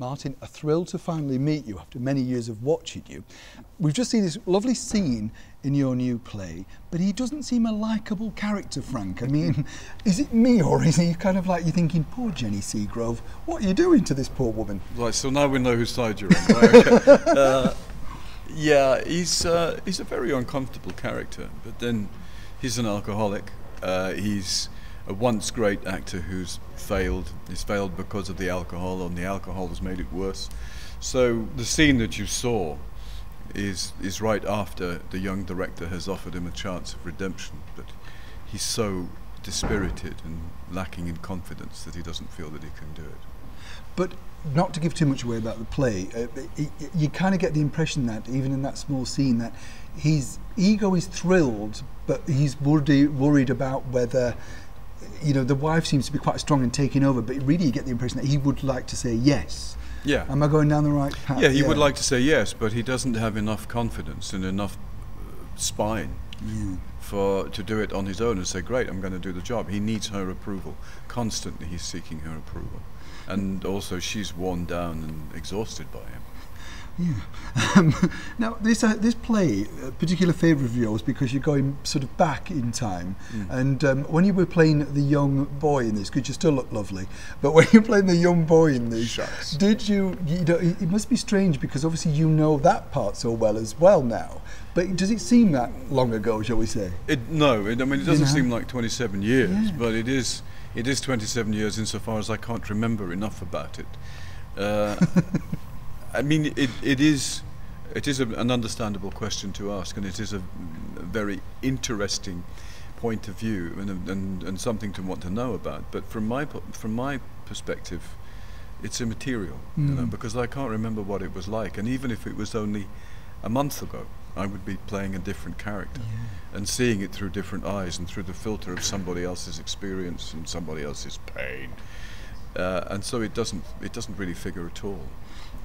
Martin, a thrill to finally meet you after many years of watching you. We've just seen this lovely scene in your new play, but he doesn't seem a likeable character, Frank. I mean, is it me, or is he kind of like you're thinking, poor Jenny Seagrove, what are you doing to this poor woman? Right, so now we know whose side you're on. Right? Okay. Yeah, he's a very uncomfortable character, but then he's an alcoholic. He's a once great actor who's failed. He's failed because of the alcohol, and the alcohol has made it worse. So the scene that you saw is right after the young director has offered him a chance of redemption, but he's so dispirited and lacking in confidence that he doesn't feel that he can do it. But not to give too much away about the play, you kind of get the impression that, even in that small scene, that his ego is thrilled, but he's worried about whether, you know, the wife seems to be quite strong and taking over, but really you get the impression that he would like to say yes. Yeah. Am I going down the right path? Yeah, he would like to say yes, but he doesn't have enough confidence and enough spine to do it on his own and say, great, I'm going to do the job. He needs her approval. Constantly he's seeking her approval. And also she's worn down and exhausted by him. Yeah. Now, this play, a particular favourite of yours because you're going sort of back in time. And when you were playing the young boy in this, because you still look lovely, but when you're playing the young boy in this, did you know, it must be strange because obviously you know that part so well as well now. But does it seem that long ago, shall we say? No, I mean, it doesn't seem like 27 years, but it is 27 years insofar as I can't remember enough about it. I mean, it is an understandable question to ask, and it is a very interesting point of view and something to want to know about. But from my perspective, it's immaterial, you know, because I can't remember what it was like, and even if it was only a month ago, I would be playing a different character and seeing it through different eyes and through the filter of somebody else's experience and somebody else's pain, and so it doesn't really figure at all.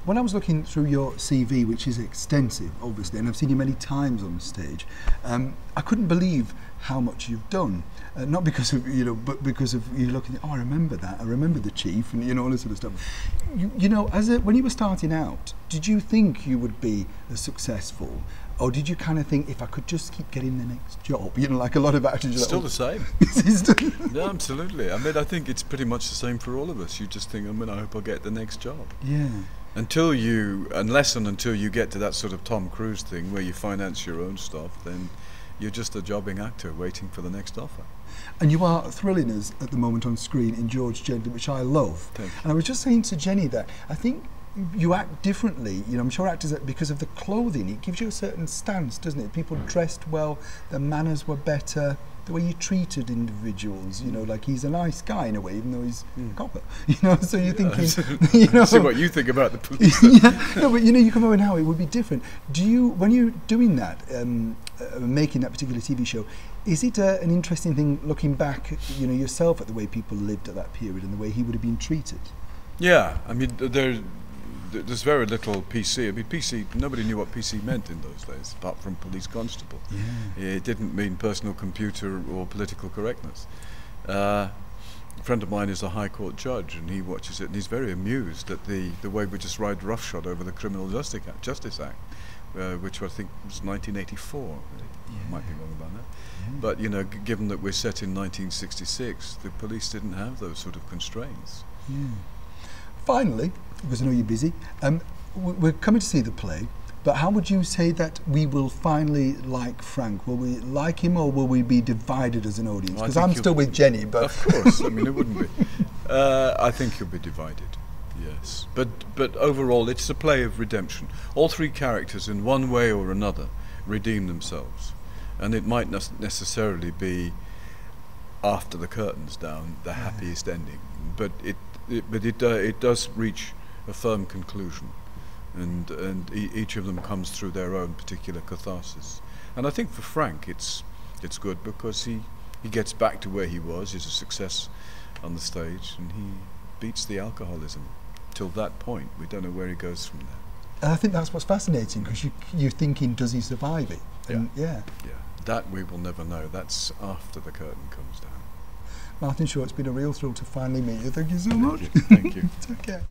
When I was looking through your CV, which is extensive, obviously, and I've seen you many times on stage, I couldn't believe how much you've done. Not because of, you know, but because of you looking, oh, I remember that, I remember the Chief, and, you know, all this sort of stuff. You know, when you were starting out, did you think you would be as successful? Or did you kind of think, if I could just keep getting the next job, you know, like a lot of actors? Still the same. No, absolutely. I mean, I think it's pretty much the same for all of us. You just think, I mean, I hope I'll get the next job. Yeah. Until you get to that sort of Tom Cruise thing where you finance your own stuff, then you're just a jobbing actor waiting for the next offer. And you are thrilling us at the moment on screen in George Gently, which I love. Thank you. And I was just saying to Jenny that I think you act differently. You know, I'm sure actors, because of the clothing, it gives you a certain stance, doesn't it? People dressed well, their manners were better, the way you treated individuals, you know, like he's a nice guy in a way, even though he's a copper, you know, so you're thinking, you know. See what you think about the police. No, but you know, you come over now, it would be different. Do you, when you're doing that, making that particular TV show, is it an interesting thing looking back, you know, yourself at the way people lived at that period and the way he would have been treated? Yeah, I mean, there's very little PC. I mean, PC, nobody knew what PC meant in those days, apart from police constable. Yeah. It didn't mean personal computer or political correctness. A friend of mine is a High Court judge, and he watches it, and he's very amused at the way we just ride roughshod over the Criminal Justice Act, which I think was 1984. Might be wrong about that. But, you know, given that we're set in 1966, the police didn't have those sort of constraints. Yeah. Finally, because I know you're busy, we're coming to see the play, but how would you say that we will finally like Frank? Will we like him, or will we be divided as an audience? Because I'm still with Jenny, but... Of course, I mean, it wouldn't be. I think you'll be divided, yes. But overall, it's a play of redemption. All three characters, in one way or another, redeem themselves. And it might not necessarily be, after the curtain's down, the happiest ending, but it does reach a firm conclusion, and each of them comes through their own particular catharsis. And I think for Frank it's good because he gets back to where he was. He's a success on the stage, and he beats the alcoholism. Till that point, we don't know where he goes from there. And I think that's what's fascinating, because you're thinking, does he survive it? And yeah. That we will never know. That's after the curtain comes down. Martin Shaw, it's been a real thrill to finally meet you. Thank you so much. Thank you. Take care.